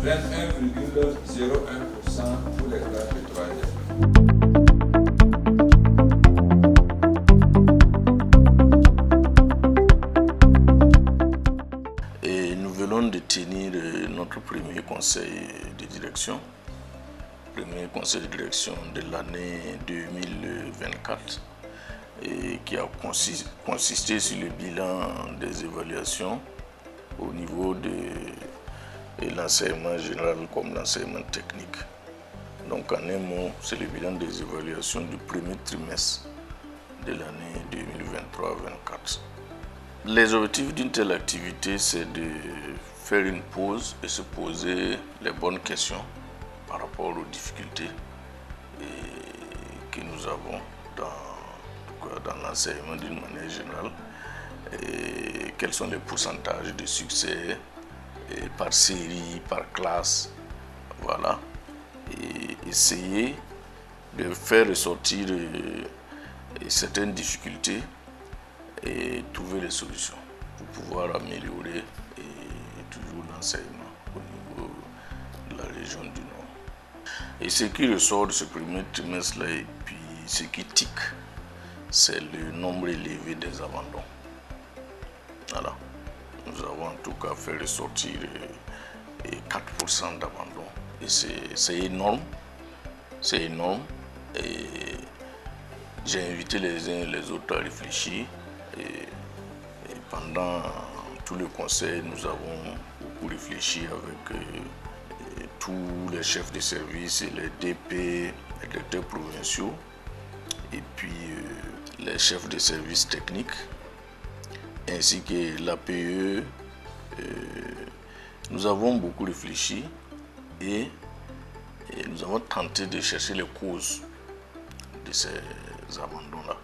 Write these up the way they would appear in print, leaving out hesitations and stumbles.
21,01% pour les classes de 3e. Nous venons de tenir notre premier conseil de direction, de l'année 2024, et qui a consisté sur le bilan des évaluations au niveau de l'enseignement général comme l'enseignement technique. Donc en un mot, c'est le bilan des évaluations du premier trimestre de l'année 2023-24. Les objectifs d'une telle activité, c'est de faire une pause et se poser les bonnes questions par rapport aux difficultés que nous avons dans l'enseignement d'une manière générale. Et quels sont les pourcentages de succès par série, par classe, voilà. Et essayer de faire ressortir certaines difficultés et trouver des solutions pour pouvoir améliorer toujours l'enseignement au niveau de la région du Nord. Et ce qui ressort de ce premier trimestre-là et puis ce qui tique, c'est le nombre élevé des abandons. Voilà. Nous avons en tout cas fait ressortir 4% d'abandon. Et c'est énorme. C'est énorme. Et j'ai invité les uns et les autres à réfléchir. Et pendant tout le conseil, nous avons beaucoup réfléchi avec tous les chefs de service, les DP, les directeurs provinciaux, et puis les chefs de service techniques, ainsi que l'APE. Nous avons beaucoup réfléchi et nous avons tenté de chercher les causes de ces abandons-là.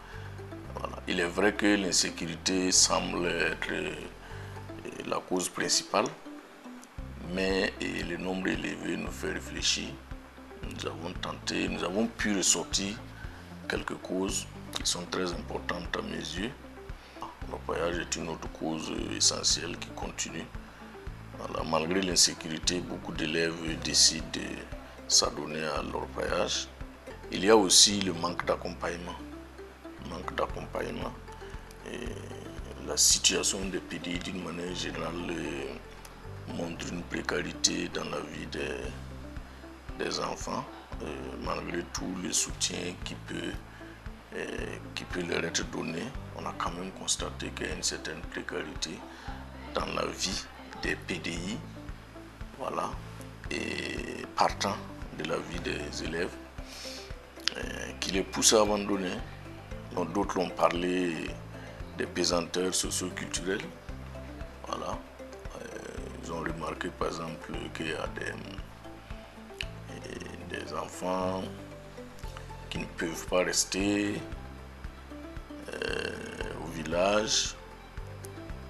Voilà. Il est vrai que l'insécurité semble être la cause principale, mais le nombre élevé nous fait réfléchir. Nous avons tenté, nous avons pu ressortir quelques causes qui sont très importantes à mes yeux. L'orpaillage est une autre cause essentielle qui continue. Voilà. Malgré l'insécurité, beaucoup d'élèves décident de s'adonner à l'orpaillage. Il y a aussi le manque d'accompagnement. La situation des PDI d'une manière générale montre une précarité dans la vie des enfants, malgré tout le soutien qui peut leur être donné. On a quand même constaté qu'il y a une certaine précarité dans la vie des PDI, voilà, et partant de la vie des élèves, qui les pousse à abandonner. Donc, d'autres ont parlé des pesanteurs socio-culturelles. Voilà. Ils ont remarqué par exemple qu'il y a des enfants qui ne peuvent pas rester au village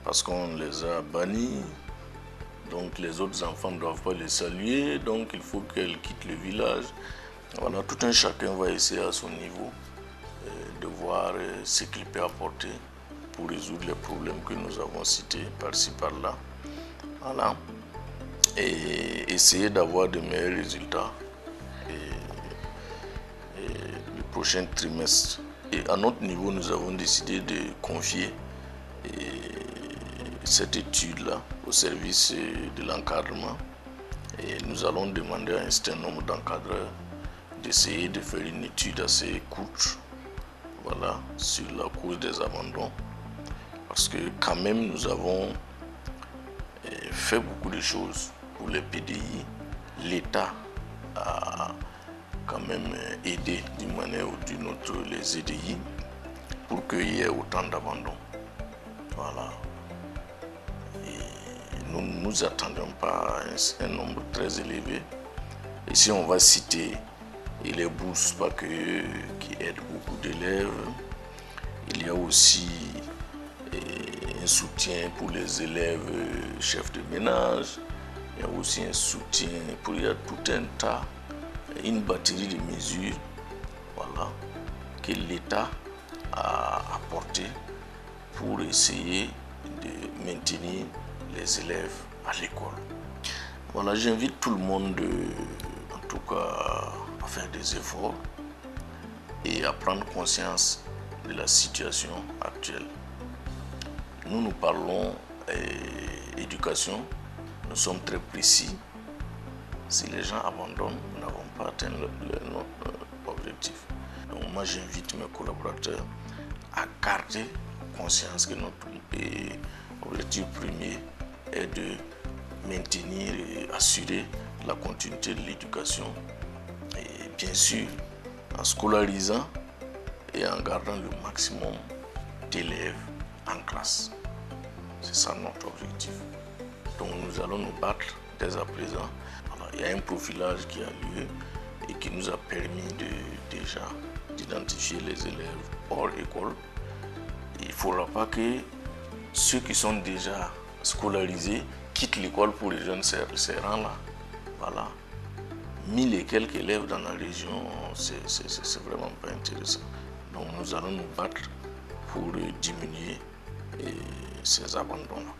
parce qu'on les a bannis. Donc les autres enfants ne doivent pas les saluer, donc il faut qu'elles quittent le village. Voilà, tout un chacun va essayer à son niveau de voir ce qu'il peut apporter pour résoudre les problèmes que nous avons cités par-ci par-là. Voilà. Et essayer d'avoir de meilleurs résultats le prochain trimestre. Et à notre niveau, nous avons décidé de confier cette étude-là au service de l'encadrement. Et nous allons demander à un certain nombre d'encadreurs d'essayer de faire une étude assez courte, voilà, sur la cause des abandons. Parce que quand même, nous avons fait beaucoup de choses pour les PDI. L'État a quand même aidé d'une manière ou d'une autre les EDI pour qu'il y ait autant d'abandon. Voilà. Et nous ne nous attendons pas à un nombre très élevé. Et si on va citer les bourses, pas que qui aident beaucoup d'élèves, il y a aussi un soutien pour les élèves chefs de ménage, il y a aussi un soutien pour il y a tout un tas, une batterie de mesures, voilà, que l'État a apporté pour essayer de maintenir les élèves à l'école. Voilà, j'invite tout le monde, en tout cas, à faire des efforts et à prendre conscience de la situation actuelle. Nous parlons éducation, nous sommes très précis. Si les gens abandonnent, nous n'avons pas atteint notre objectif. Donc moi j'invite mes collaborateurs à garder conscience que notre objectif premier est de maintenir et assurer la continuité de l'éducation, et bien sûr en scolarisant et en gardant le maximum d'élèves en classe. C'est ça notre objectif. Donc nous allons nous battre dès à présent. Voilà, il y a un profilage qui a lieu et qui nous a permis déjà d'identifier les élèves hors école. Il ne faudra pas que ceux qui sont déjà scolarisés quittent l'école pour rejoindre ces rangs-là. Voilà. 1000 et quelques élèves dans la région, c'est vraiment pas intéressant. Donc nous allons nous battre pour diminuer ces abandons-là.